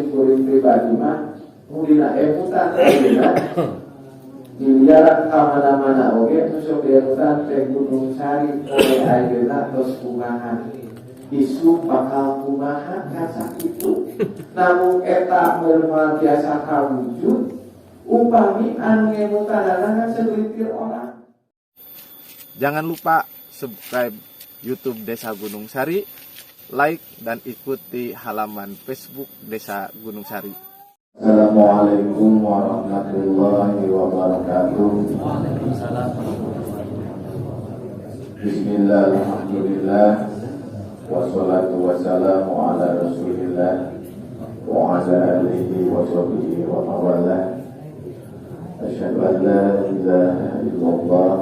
kuring pribadi mah mulina emutan ayeuna diliaran ka mana-mana oge sok emutan teh Gunung Sari oge ayeuna tos kumaha isu bakal kumaha ka sakitu namun eta meureun biasa kawujud upami anu ngemutanana segelintir orang. Jangan lupa subscribe YouTube Desa Gunung Sari, like dan ikuti halaman Facebook Desa Gunung Sari. Assalamualaikum warahmatullahi wabarakatuh. Bismillah, alhamdulillah, wassalatu wassalamu ala rasulillah wa ala alihi wa sahbihi wa mawalah. Asyhadu an la ilaha illallah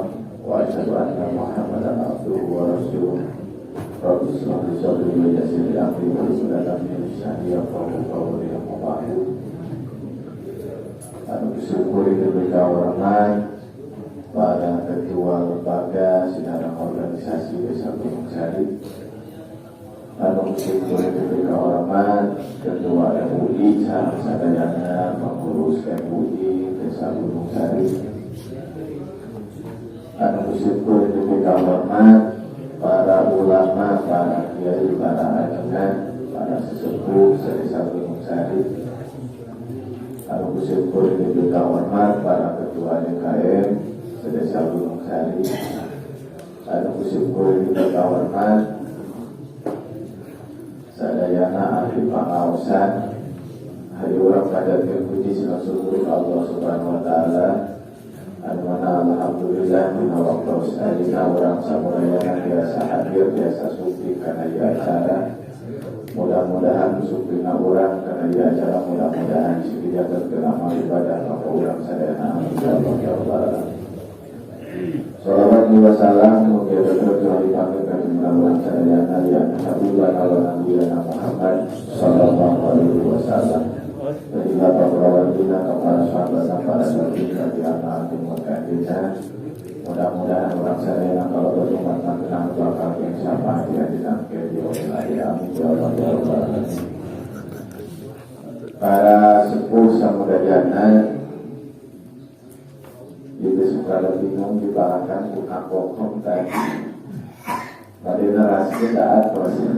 wa asyhadu anna Muhammadan abduhu wa rasuluh. Rabbi shrah li sadri wa yassir li amri wahlul 'uqdatam min lisani yafqahu qawli. Anu bersyukur diberi kawarangan pada ketua lembaga sinarang organisasi Desa Gunung Sari. Anu bersyukur diberi kawarangan ketua MUI sareng sadayana pengurus MUI Desa Gunung Sari. Anu bersyukur diberi kawarangan para ulama, para kiai, para ajengan, para sesepuh Desa Gunung Sari. Anu bersyukur diberi hormat para ketua DKM Desa Gunung Sari. Anu bersyukur diberi hormat sadayana ahli pangaosan hari urang pada puji syukur Allah Subhanahu wa taala. Anu mana alhamdulillah dina waktu sadina urang samudayana biasa hadir biasa sufi kana ieu acara. Mudah-mudahan supina urang karena di acara mudah-mudahan sidia terkena ibadah apa urang sadayana insyaallah ya Allah. Shalawat wa salam mugi berkah dipanggilkan urang sadayana yang habiban Allah Nabi Muhammad sallallahu alaihi wasallam. Dari bapak perawatnya kepada sahabat para sahabat di anak muda. Mudah-mudahan orang sadayana kalau berjumpa tentang bakal yang siapa dia ditangke di wilayah amin ya Allah. Para sepuh samudayana itu suka bingung dibahkan buka pokok tadi. Pada narasi saat proses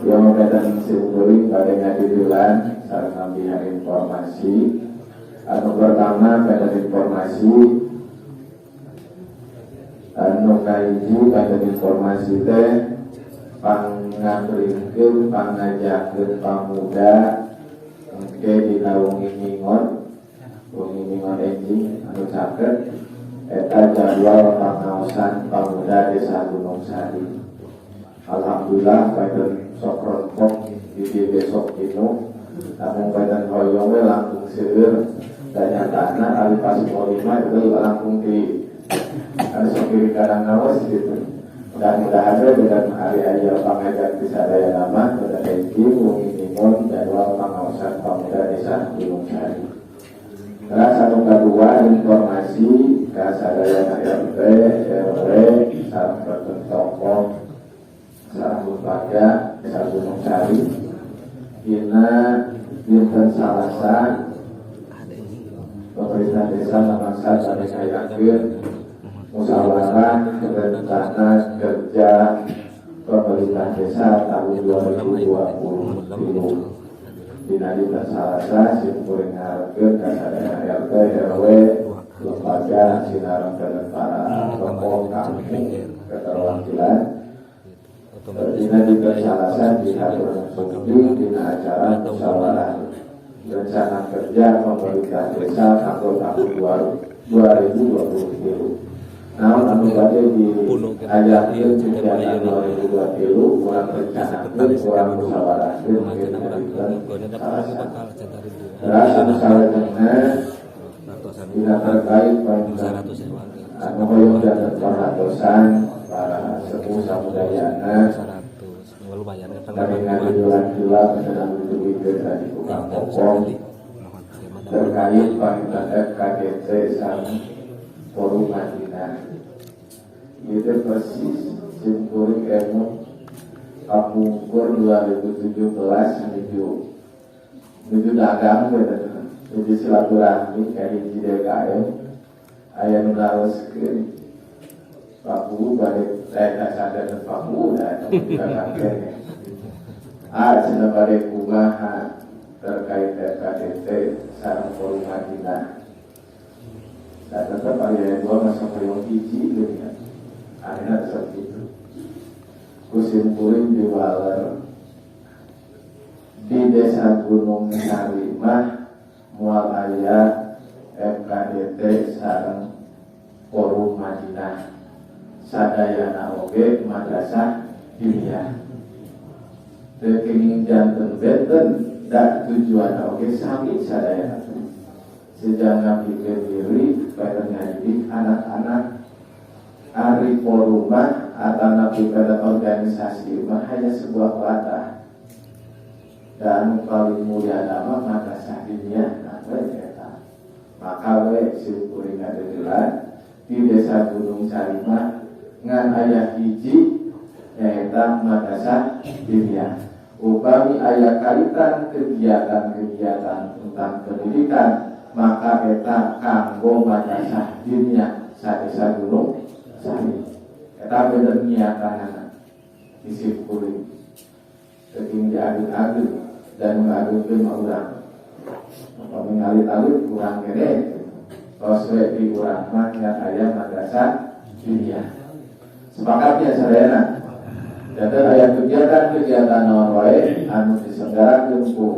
yang medan simbolik pada ngadilan sareng ngambil informasi. Atau pertama pada informasi anu kahiji pada informasi teh pangabrikeun pangajakeun pamuda engke dina wengi-wingon enjing anu caket eta jadwal pangaosan pamuda Desa Gunung Sari. Alhamdulillah pada sokronpok di besok itu namun pada hoyong we langkung seueur dan nyatana ari pas 5 itu langkung di sokiri kadang nawas gitu. Mudah-mudahan dengan hari aja pengajak bisa daya nama pada enjing wengi-wingon jadwal pangaosan pamuda Desa Gunung Sari. Nah, satu kedua informasi ke sadayana RT, RW, sareng perten tokoh, sareng lembaga Desa Gunung Sari. Dina dinten Salasa pemerintah desa memaksa pada kayakeun musyawarah rencana kerja pemerintah desa tahun 2020. Dina dinten Salasa simkuring ngarekeun ka sadayana RT RW lembaga sinareng para tokoh kampung keterwakilan. Dina dinten Salasa dihatur langsung dina acara musyawarah rencana kerja pemerintah desa tahun 2020. Namun anu bade di ajakeun kegiatan 2020 kurang rencanakeun kurang musyawarahkeun mungkin Salasa. Terus anu salajengna dina terkait anu hoyong dan perhatosan para sepuh samudayana kami ngajulan pula pesanan ditujukan tadi bukan pokok terkait panggilan FKDC sang Forum Madinah. Itu persis simkuring emut Kapungkur 2017 menuju menuju dagang gitu, menuju silaturahmi kayak hiji DKM aya nu naroskeun Paku balik saya sadar Paku dan dagang kene cenah bade kumaha terkait RKDT sareng forum Madinah. Dan tetap aya dua masa yang hiji gitu ya. Akhirnya seperti itu. Kusimpurin di Waler di Desa Gunung Sarimah mual aya FKDT sareng forum Madinah sadayana oge madrasah diniyah rekening janten benten dan tujuan oge sami sadayana sejana pikir diri pada ngaji anak-anak ari forum atau nabi pada organisasi mah hanya sebuah wadah dan paling mulia nama madrasah diniyah maka we syukuri ngadegelan di Desa Gunung Sarimah ngan aya hiji nyaeta madrasah diniyah upami aya kaitan kegiatan-kegiatan tentang pendidikan maka eta kanggo madrasah diniyah sa Desa Gunung Sarimah eta bener niatanana disyukuri saking diadil-adil dan mengadilkeun mah urang mengalit-alit kurang kene oswe di kurang mah yang aya madrasah diniyah sepakatnya sadayana dan aya kegiatan-kegiatan naon wae anu diselenggarakeun ku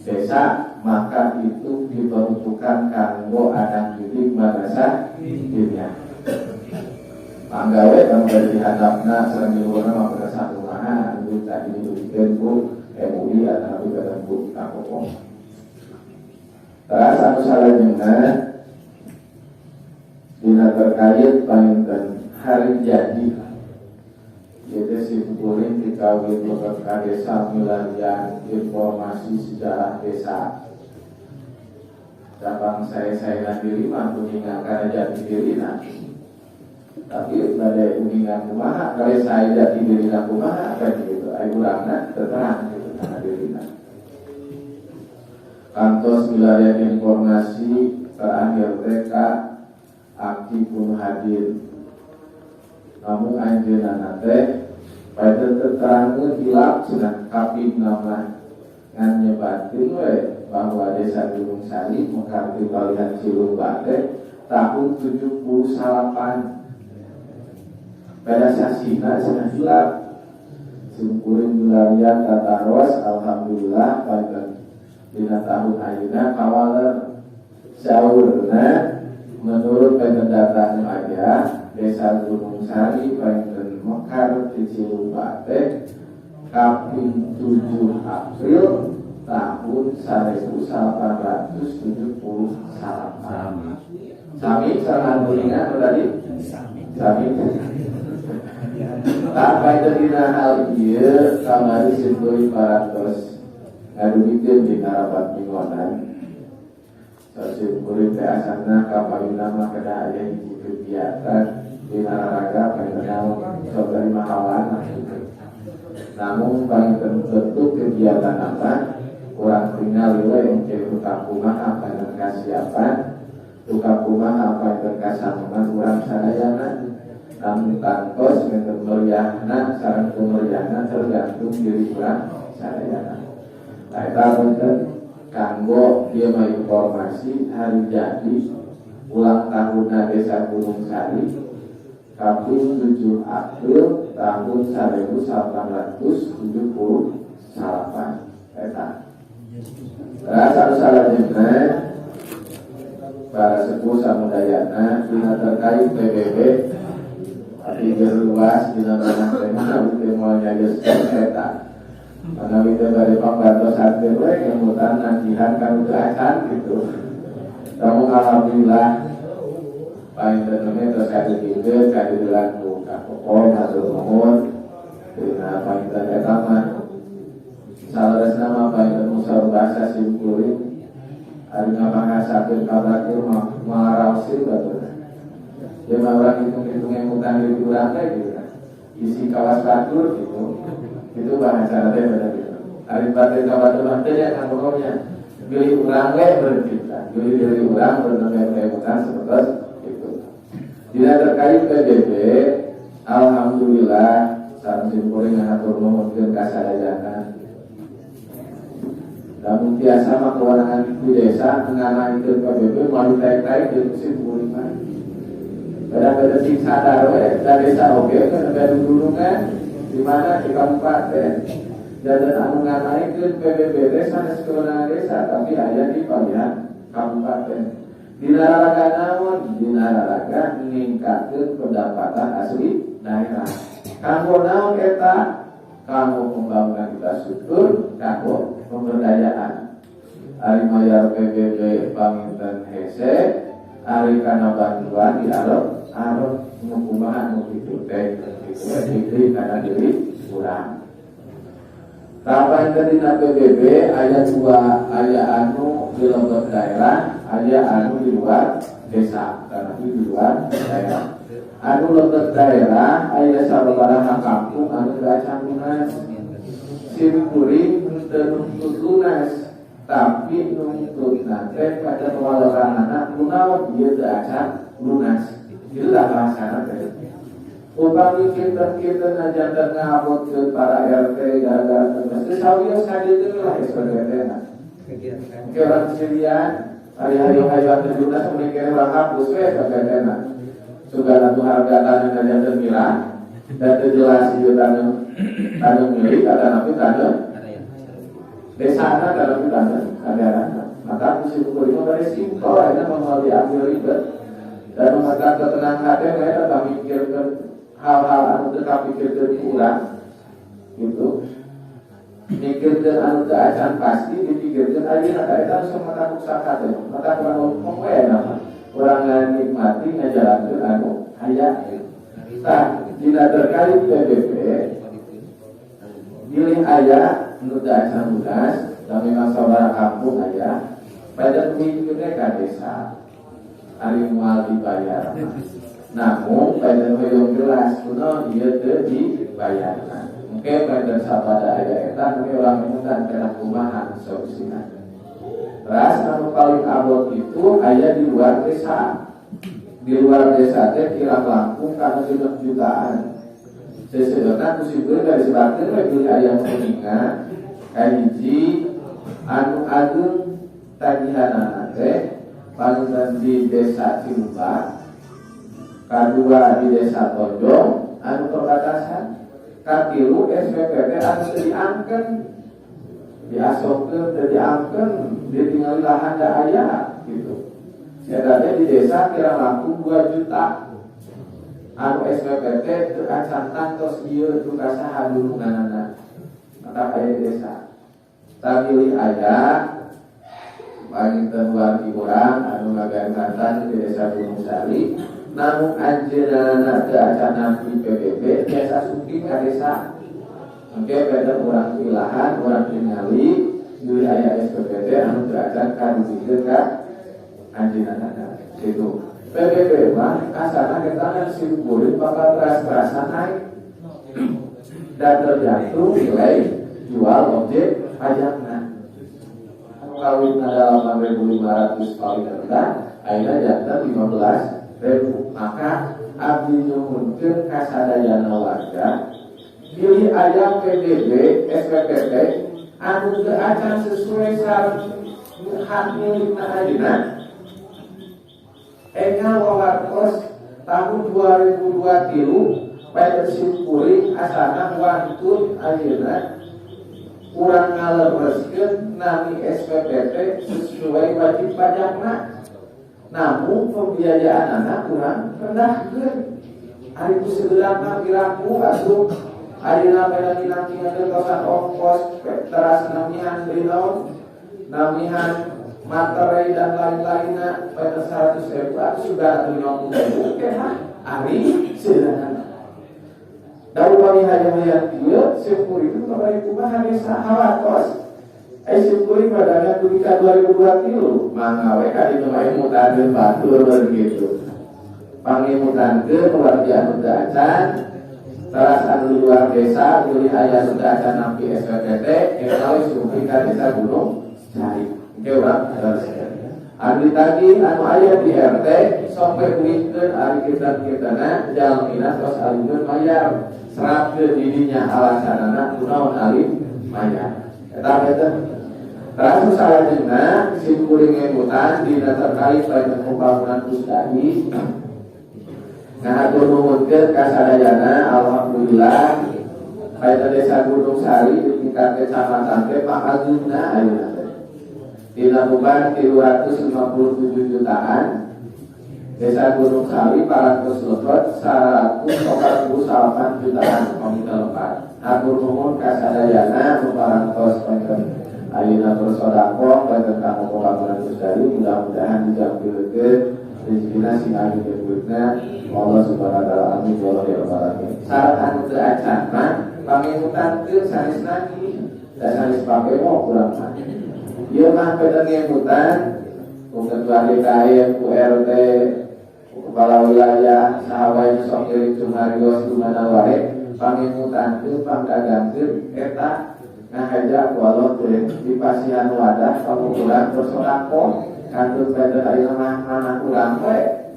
desa maka itu diperuntukkan kanggo anak didik madrasah diniyah manggawe kang dari hadapna sareng di luarna madrasah rumahan anu tadi dibikeun ku MUI atau ketemu Kakopong. Terus anu salajengna dina terkait palinten hari jadi yaitu simpuling dikawin bekerja desa milarian informasi sejarah desa cabang saya diri mampu mengingatkan jati diri tapi pada uningan kumaha kalau saya jati diri kumaha kan gitu ayo urangna terterang gitu karena dirina kantos milarian informasi terakhir TK aktif pun hadir namun anjeunna teh pada terangkeun hilap cenah kaping nama ngan nyebatkeun we bahwa Desa Gunung Sari mekarti palihan Cilumba teh tahun 78 pada sasina cenah hilap simpuling milarian tataros alhamdulillah pada dina tahun ayeuna kawaler saurna menurut data nu aya Desa Gunung Sari painten mekar di Cilumba teh kaping 7 April tahun 1878 sami sangat kuningan tadi sami tak painten dina hal ieu kamari simpulin parantos ngadugikeun dina rapat minggonan simpulin teh asana kapalina mah kada aya hiji kegiatan di nararaga pengenal saudari mahawan namun paling tentu kegiatan apa kurang tinggal we engke tukang kumaha apa yang kasiapan tukang kumaha apa yang kasangan kurang sadayana namun kantos ngenten meriahna sareng kemeriahna tergantung diri kurang sadayana nah eta punten kanggo dia mah informasi hari jadi ulang tahunna Desa Gunung Sari kaping 7 April tahun 1878 eta. Rasa salajengna para sepuh samudayana dina terkait PBB tapi luas dina manah teh mau nyageus eta. Manawi teh bari pangbantos hadir we kemutan nagihan kanu teracan gitu. Namun alhamdulillah painten terus kadikikeun kadidelan ku Kakopong hatur nuhun dina painten eta mah salaresna mah painten musabasa simkuring ari ngapangasakeun kabar ieu mah maraosin batur. Dia mah urang hitung-hitung emutan di urang teh gitu. Isi kawas batur gitu. Itu bahasa teh bener gitu. Ari batin kabar teh ya kan pokoknya pilih urang we bercita, pilih urang bernemekan seperti itu. Tidak terkait PBB, alhamdulillah sareng simkuring ngatur nuhun kasadayana. Namun biasa mah kewenangan di desa mengenai itu PBB mau ditaik-taik di simkuring mah. Beda-beda sing sadar we da desa oge kan beda dulu kan di mana di kabupaten. Dan anu nganaikeun PBB desa kewenangan desa tapi aya di bagian kabupaten. Di nararaga naon? Di nararaga ningkatkeun pendapatan asli daerah. Kanggo naon eta? Kanggo pembangunan infrastruktur, kanggo pemberdayaan. Ari mayar PBB paminten hese, ari kana bantuan di arep kumaha nu kitu teh kitu kana diri urang. Kapan ketika PBB ayat 2 ayat anu di luar daerah, ayat anu di luar desa, karena di luar daerah. Anu luar daerah ayat sabaraha kampung anu acan lunas. Simkuring nuntut lunas, tapi nuntut nate pada pengelolaan anak lunawan dia acan lunas. Itulah bahasana teh. Upami kita najantan ngabot ke para RT gara-gara terus sawiya sadeu lah SPDT-na. Ke orang Sirian, hari-hari hayat terjunas memikir orang hapus we SPDT-na. Sugana tu harga tanah najantan milah dan terjelas ieu tanah milik ada napi tanah desana dalam tanah daerah. Maka mesti kudu dari simpel aja mau diambil ribet dan maka ketenangan hati mereka mikirkan hal-hal anu tetap pikirkan kurang gitu pikirkan anu keadaan pasti dipikirkan aja ada itu sama takut sakat ya maka kalau ngomong orang nikmati ngajalankan anu hayat tak tidak terkait PBB pilih ayah anu keadaan lunas dan memang saudara kampung ayah pada pemikirnya ke desa hari mual dibayar. Namun pada yang jelas kuno dia dibayarkan. Mungkin pada sabada ayat eta mungkin orang menemukan kena kumahan solusinya. Ras anu paling abot itu ayat di luar desa. Di luar desa teh kira langkung karena 6 jutaan. Sesedona kusibeureun dari sebabkeun we ayat kuningan kahiji anu agung tagihanana teh paling di desa Cilubak. Kedua di desa Tonjong anu perbatasan, katilu SPPT anu diangken, diasopkeun teu diangken, ditinggali lahan da aya gitu. Eta di desa kira langkung 2 juta. Anu SPPT teu acan tos ieu tu kasaha dulunganana. Maka aya di desa. Tamili aya panginten wargi urang anu ngagantangan di desa Gunung Sari. Namun anjeunna teu acan di PBB biasa suki ka desa. Engke beda urang wilahan, urang tingali deui aya SPPT anu teu acan kadugikeun ka anjeunna kitu. PBB mah kasana kita simkuring bakal teras-terasan naik dan tergantung nilai jual objek pajakna. Kawin dalam 6.500 paling rendah, akhirnya jatah 15.000. Maka abdi nyuhunkeun kasadayana warga pilih aya PBB SPPT anu teu acan sesuai sareng hak milikna ayeuna. Engal wawartos tahun 2023 pada simkuring asana wantun ayeuna urang ngalereskeun nami SPPT sesuai wajib pajakna. Namun pembiayaan anak kurang rendahkeun. Ari ku sebelah piraku asup ayeuna pada minangkingan kosan ongkos teras namihan beliau namihan materai dan lain-lainnya pada 100.000 atau sudah 50.000 kena ari sederhana. Daun kami hayang dia sepuri itu kembali kumaha desa hawatos. Syukuri padanya dunika 2020 mangawe kali nyobain mutankeun batur begitu. Pangimutankeun keluarga anu acan Salah satu luar desa uli aya sudah acan nampi SPPT kalau supi ka desa Gunung Sari. Oke urang anu tadi anu aya di RT sampai ulikeun ari kita-kitana jalmina tos alikeun mayar serapkeun didinya alasanana kunaon ali mayar. Eta eta rasus salajengna sim kuring ngemutan dina terkait pada pembangunan pusdai. Nah, atur nuhunkeun kasadayana alhamdulillah pada desa Gunung Sari di tingkat kecamatan teh mangaguna ayeuna teh. Dina beban 357 jutaan. Desa Gunung Sari parantos lebet 148 jutaan komite lepat. Atur nuhun kasadayana nu parantos penten ayeuna bersedekah penten kanggo pembangunan pusdai mudah-mudahan dijampilkeun rezekina sing anu berguna Allah subhanahu wa ta'ala amin wa ya rabbal alamin. Syarat anu teu acan mah pangemutan teu sanes nagi da sanes pake mo kurang mah. Ieu mah peda ngemutan ku ketua DKM, ku RT, ku kepala wilayah, sahabat sok kirim cumarios di mana wae pangemutan teu pangdagangkeun eta ngahaja ku Allah teh di pasihan wadah pamukulan bersedekah. Kantor pada hari mana kurang baik,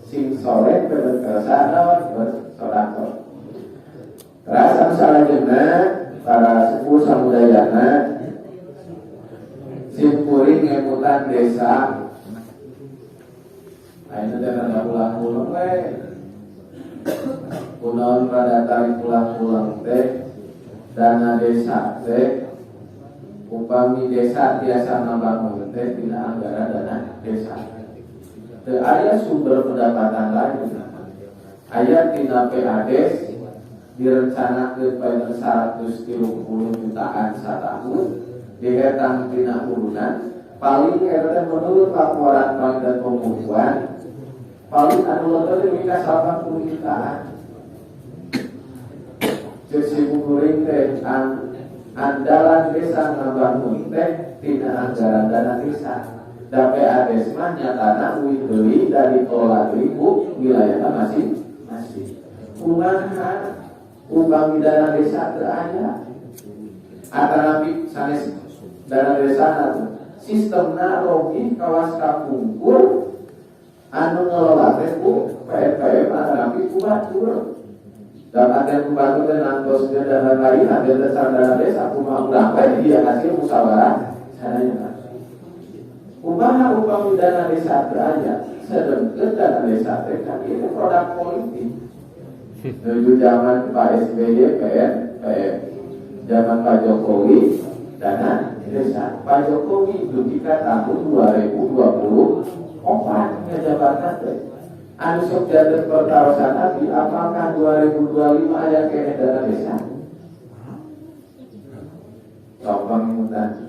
sing sore berkesan bersodakoh. Rasa salajengna para sepuh samudayana, sim kuring ngemutan desa. Ayeuna teh rada pulang-pulang we. Kunaon rada tarik pulang-pulang teh dana desa teh. Upami desa biasa membangun teh tina anggaran dana desa. Teu aya sumber pendapatan lain. Aya tina PADES direncanakeun pada 130 jutaan satahun dihetang tina urunan paling RT menurut laporan Badan Pembukuan paling anu lebih mika 80 jutaan. Cek si kuring teh andalan desa ngabangun teh tina anggaran dana desa. Da PADES mah nyatana uih deui dari kelola ribu wilayahna masih. Kumaha upami dana desa teu aya. Atanapi sanes dana desa sistemna logik kawas kapungkur anu ngelola teh ku PPM atanapi ku batur. Dan ada pembantu dan antosnya dan lain-lain ada dasar dana desa kumaha berapa dia hasil musyawarah sarayana. Kumaha upami dana desa beraya sedengkeun dana desa teh kan itu produk politik. Menuju zaman Pak SBY PM, zaman Pak Jokowi dana desa. Pak Jokowi ketika tahun 2024 ngejabatan teh anu sok jalan pertawasan Nabi apakah 2025 aya kene dana desa? Sopang mutan.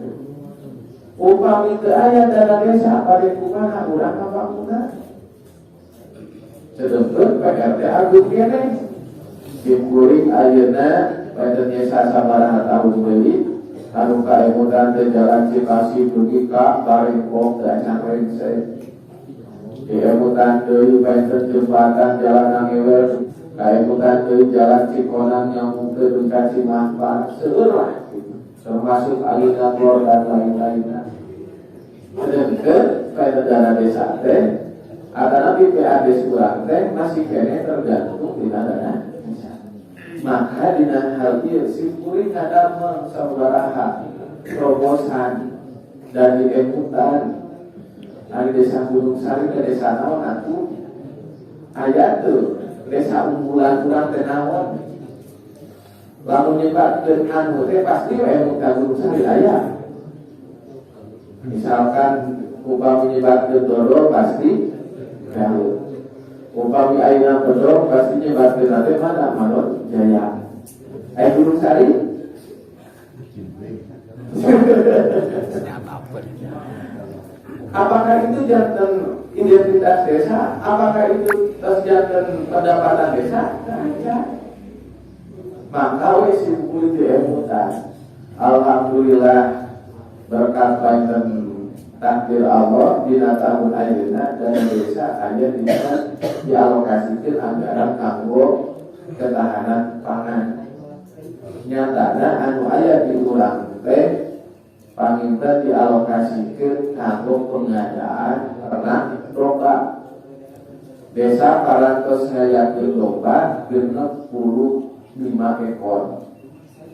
Upami teu aya dana desa bade kumaha urang kabangunan. Sedengkeun PRT agung kene. Dimkuring ayeuna pada desa sabaraha tahun deui anu kaemutan teh jalan Cikasi dugi ka Barengkong da Cangrengseh. Kaemutan deui painten jembatan jalan Angewer, kaemutan deui jalan Cikonang nyambung ke Duka Cimahpa, seueur termasuk Alina Klor dan lain-lainnya. Sedengkeun pada dana desa teh, atanapi PADES urang teh masih kene tergantung dina dana desa. Maka dina hal ieu simkuring ngadamel sabaraha terobosan dari emutan dari desa Gunung Sari ke desa naon atuh aya tuh desa unggulan urang teh naon lamun nyebatkeun anu teh pasti we muka Gunung Sari aya misalkan upami nyebatkeun dodol pasti galuh upami ayeuna dodol pasti nyebatkeun teh mana Manut Jaya aya Gunung Sari apakah itu jantan identitas desa? Apakah itu jantan pendapatan desa? Tidak. Maka simpul di emutan. Alhamdulillah berkat panten takdir Allah di tahun ayeuna dan desa aya dialokasikan anggaran kanggo ketahanan pangan. Nyatana anu aya di urang teh paminta dialokasikeun kanggo pengadaan ternak domba. Desa parantos ngayakeun domba genep 5 ekor,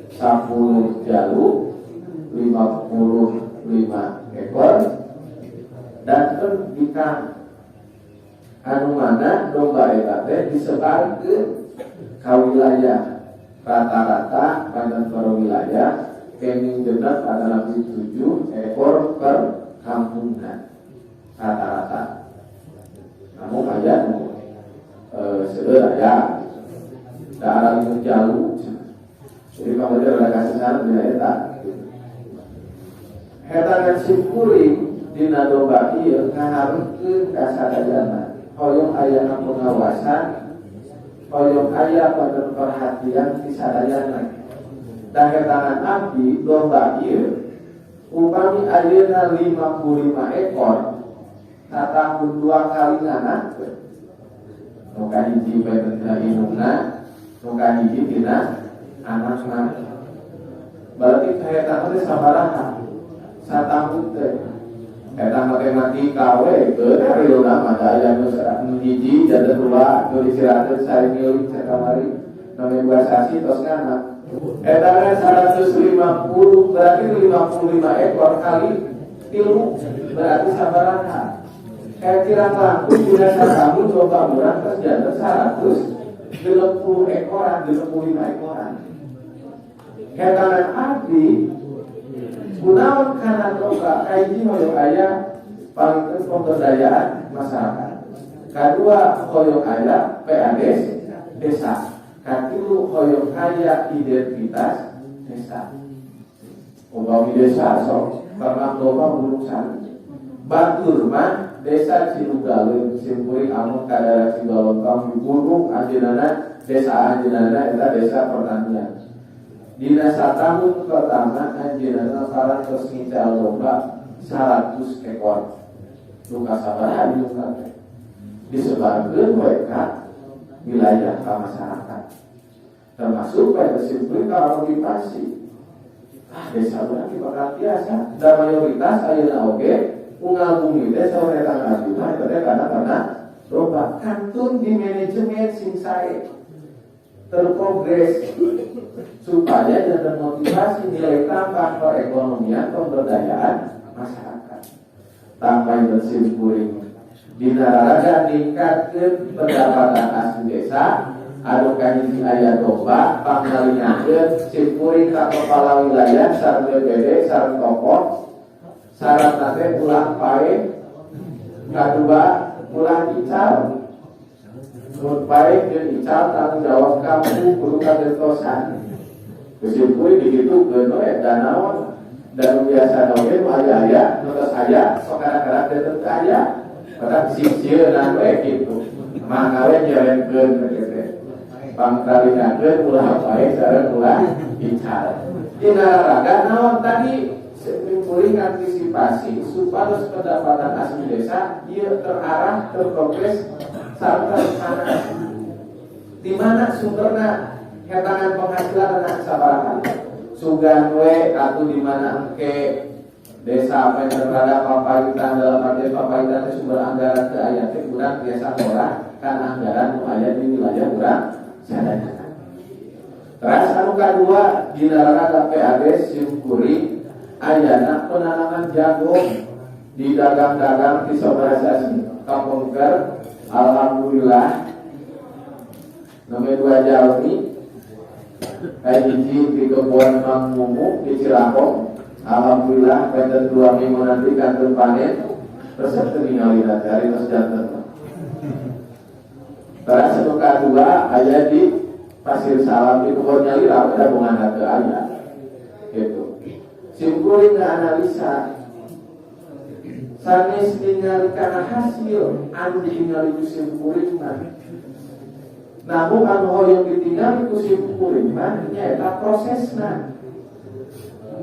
10 jaluk 55 ekor, dan jika anu mana domba eta teh disebarkeun ka wilayah rata-rata pada wilayah kenging genep adalah 7 ekor per kampungan rata-rata. Namun aja seueur aya daerah itu jauh. Jadi kalau dia ada kasih saran dina eta. Eta kan simkuring dina domba ieu ngaharukeun ka sadayana. Hoyong aya pengawasan, hoyong aya perhatian di sadayana. Dan ketangan abdi domba ieu upami ayeuna 55 ekor, tatahun 2 kali nganakeun. Muka hiji beten indungna, muka hiji tina anakna. Berarti kaetan teh sabaraha? Satahun teh. Eta matematika we, bener reuna mah aya nu hiji jadi 2, nu disirateun sari milik sakamari. Nu negosiasi tos ngana. Eta 150 berarti 55 ekor kali 3 berarti sabaraha? Kayak kirang langkung biasa kamu coba murah terjadi 160 ekoran, 25 ekoran. Ketangan abdi gunawan karena domba kaiji hoyong aya paling pemberdayaan masyarakat. Kedua hoyong aya PADS desa. Katilu hoyong aya identitas desa. Umpami desa sok karena domba urusan batur mah desa Cinugaleuh simkuring amun ka daerah Cigalontong di gunung anjeunna desa anjeunna eta desa pertanian. Dina satahun pertama anjeunna parantos ngincal domba 100 ekor. Nu kasabaraha di urang teh disebarkeun we ka wilayah ka masyarakat. Termasuk bae simkuring ka motivasi. Desa urang bakal biasa da mayoritas ayeuna oge unggal bumi teh sore tanggal 5 itu teh karena domba kantun di manajemen sing sae terprogres supaya ada motivasi nilai tambah perekonomian pemberdayaan masyarakat. Tambah bersimpuring dina raraga ningkatkeun pendapatan asli desa anu kahiji aya domba pangalingakeun simpuring ka kepala wilayah sareng BPD sareng tokoh syarat nanti ulang pae, kedua ulang ical, menurut pae dan ical tanggung jawab kamu kudu kadertosan. Kesimpulan begitu geno danaon dan biasa noge aya nulis aya sokara-kara tetep aya, pada sisir dan gitu. Mangawe jalankeun begitu. Pangkalinakeun ulang pae sareng ulang ical. Dina raraga naon tadi simpuling antisipasi supaya pendapatan asli desa ia terarah terprogres sampai sana. Di mana sumberna ketangan penghasilan anak sabaraha sugan we atau di mana engke desa apa yang berada papaitan dalam arti papaitan itu sumber anggaran ke ayat kurang biasa orang kan anggaran ayat di wilayah kurang sadaya. Terus anu kedua di neraka PAD simkuring ayana penanaman jagung di dagang-dagang disobrasasi kapungker. Alhamdulillah nomor 2 jalmi kayak hiji di kebun Mang Mumu di Cilangkong. Alhamdulillah pada 2 minggu nanti kantor panen resep terminalina dari terus jantan. Terus satu kedua ayat di Pasir Salam di kebun nyali rawa gabungan ke ayat gitu. Simkuling analisa sanes ningali kana hasil anu ditingali ku simkuling mah. Namun anu hoyong ditingali ku simkuling mah nyaeta prosesna.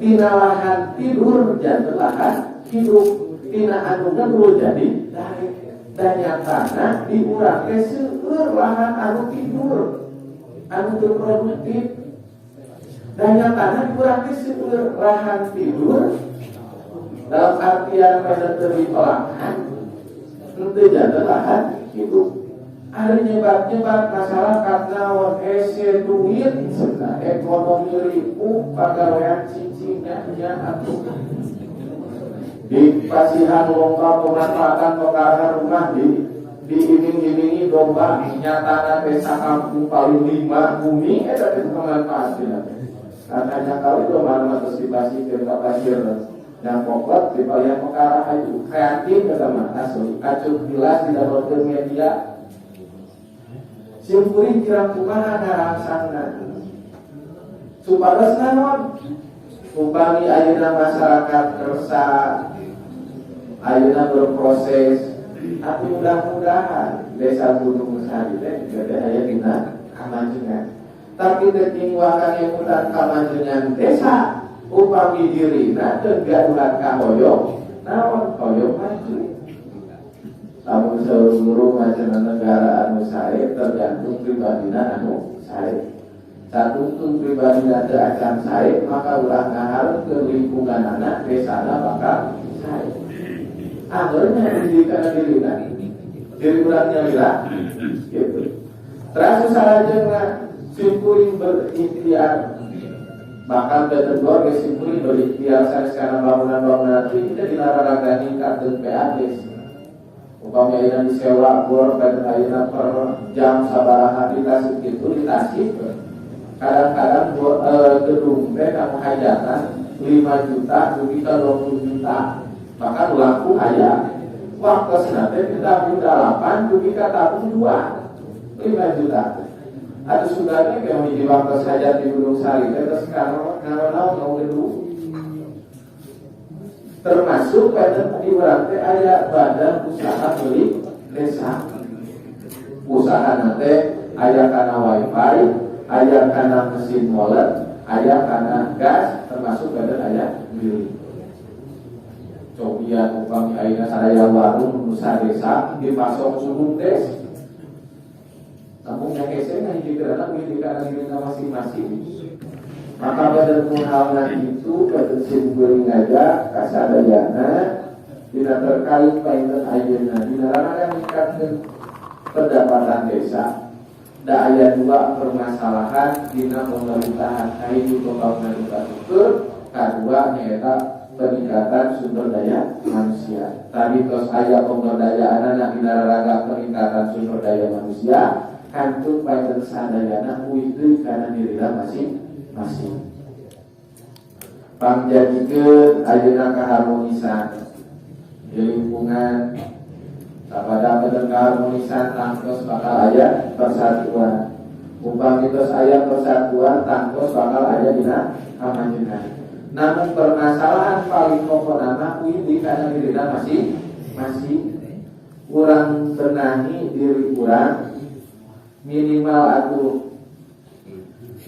Tina lahan tidur jadi lahan hidup, tina anu ngedul jadi dari dan nyatana di urang teh seueur lahan anu tidur. anu teu produktif. Dan nyatana kurang seueur lahan tidur dalam artian pada teripolakan henteu jadi lahan hidup. Ada nyebat-nyebat masyarakat naon ese duit cenah ekonomi ripuh pagawean cicingnya nya atuh. Di pasihan longkap pemanfaatan perkara rumah diiming-imingi domba nyatana desa kampung paling 5 bumi eta teh pemanfaatna. Katanya kali domba terus dipasikeun ka pasir yang pokok di bagian perkara ayu kreatif kata mah asli acuh jelas tidak nonton media simpuring kirang kumaha ngarangsangna supados naon umpami ayeuna masyarakat kersa ayeuna berproses tapi mudah-mudahan desa Gunung Sari teh juga aya dina kamajuan tapi deking wakan yang mudah kamajuan desa upami dirina teu gaduhan ka hoyong naon hoyong maju. Lamun seluruh macam negara anu sae tergantung pribadina anu sae. Satungtung pribadina teu acan sae maka ulah ngaharep ke lingkungan anak desana bakal sae. Akhirnya didikan dirina diri urang nyalira gitu. Terus salajengna simkuring berikhtiar bahkan kedua kesimpulan berikhtiar sekarang bangunan-bangunan itu kita dilarang-larang kartu PADS upamanya ayeuna disewa bor dan ayeuna per jam sabaraha ditasih gitu ditasih kadang-kadang gedung teh kamu hajatan 5 juta dugi ka 20 juta bahkan laku aya waktu senate kita minta 8 dugi ka tabung 2 5 juta. Ada sudahnya yang di waktu saja di Gunung Sari terus kalau mau gedung termasuk pada di berarti ada badan usaha beli desa usaha nanti ada karena wifi ada karena mesin molen ada karena gas termasuk badan ada beli cobian upami aina saraya warung usaha desa dipasok umum des kampungnya kese yang dikirakan pendidikan dirinya masing-masing maka pada hal itu pada simpuling aja kasadayana tidak terkait painten ayeuna dina rangka meningkatkan pendapatan desa da aya 2 permasalahan dina pemerintahan kehidupan kaum infrastruktur kadua nyaeta peningkatan sumber daya manusia tadi terus aya pemberdayaan anak dina rangka peningkatan sumber daya manusia kantuk painten sadayana uideuh kana dirina masing-masing. Pangjadikeun ayeuna kaharmonisan di lingkungan sabada badan kaharmonisan tangtos bakal aya persatuan. Upami tos aya persatuan tangtos bakal aya dina kamajuan. Namun permasalahan paling pokokna uideuh kana dirina masing-masing. Urang benahi diri urang minimal atuh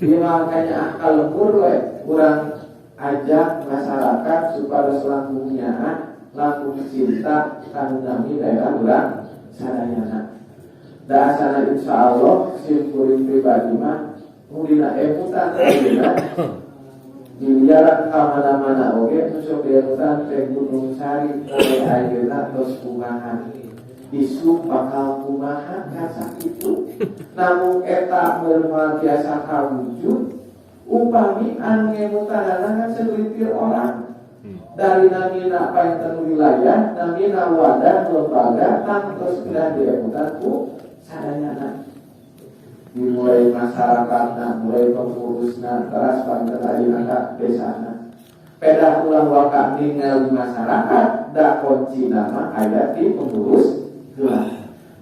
makanya akal lembur kurang ajak masyarakat supaya selangkungnya langkung cinta kanu nami daerah urang sadayana da asana insyaallah simpuring pribadi mah mulina emutan ayeuna diliaran ka mana-mana oge tusuk emutan teh Gunung Sari teh ayeuna tos kumaha isu bakal kumaha kasa itu namun eta bermal biasa kawujud upami anu ngemutanana segelintir orang dari namina painten wilayah namina wadah lembaga tangtos pindah diemutan ku sadayana dimulai masyarakatna mulai pengurusna teras painten ayeuna desana pedah ulah waka ningali masyarakat da kunci nama aya di pengurus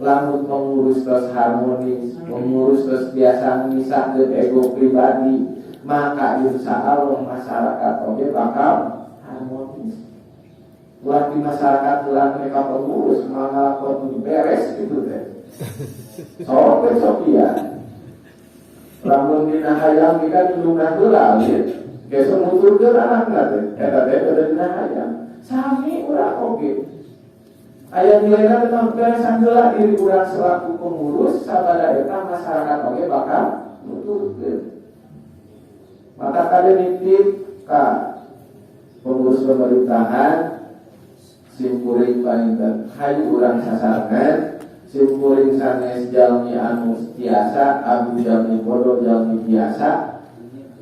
lamun pengurus terus harmonis, pengurus terus biasa misahkeun ego pribadi, maka insya Allah masyarakat oge bakal harmonis. Ulah di masyarakat ulah mereka pengurus malah kon beres gitu teh. Sok ya. Lamun dina hayam kita dulungna heula lieu. Geus muturkeun anakna teh, eta teh udah dina hayam. Sami urang oge. Ayat nilainya tentang beresan heula diri urang selaku pengurus sabada eta masyarakat oge bakal nuturkeun. Maka kada nitip ka pengurus pemerintahan simpuring paninten hayu urang sasarengan, simpuring sanes jalmi anu tiasa, abdi jalmi bodoh jalmi biasa,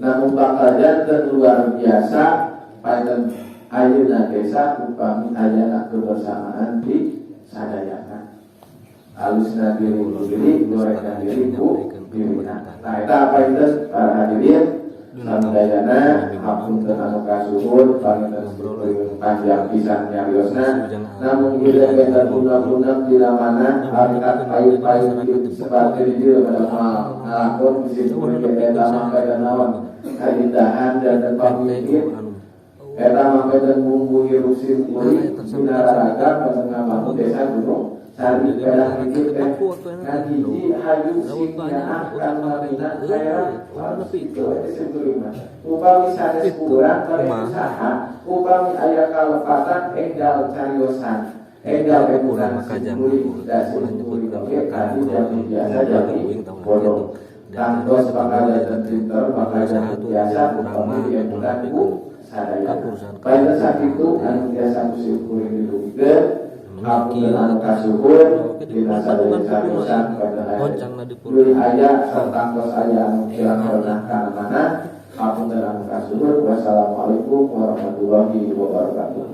namun bakal janten luar biasa paninten ayeuna desa upami ayana kebersamaan di sadayana. Alusna diri ku diri, gorengna diri ku dirina. Nah, eta apa itu para hadirin? Samudayana hapunten anu kasuhun paninten panjang pisan nyariosna, namun kita beda guna-guna bila mana harikat payut-payut seperti di pada ngalakon disimpulkan kita sampai dan lawan kaindahan dan pamikir eta mangke dan bumbu hirusin kulit binararaga pada ngabangun desa gunung Sari pedah pikir kan hiji hayu singnya akan mamina kaya itu sebelumnya upami sanes kurang bari usaha upami aya kalepatan enggal cariosan enggal kurang simpuli da simpuli kami kadi jadi biasa jadi bodoh tangtos bakal dan pinter bakal jadi biasa upami yang bukan ku sadaya pada saat itu anu biasa simpuli dilungkeun aku dengan kasuhun dina sadaya sarusan pada hari dulu ayah sertangkos ayah kirang pernah kana mana aku dengan kasuhun. Wassalamualaikum warahmatullahi wabarakatuh.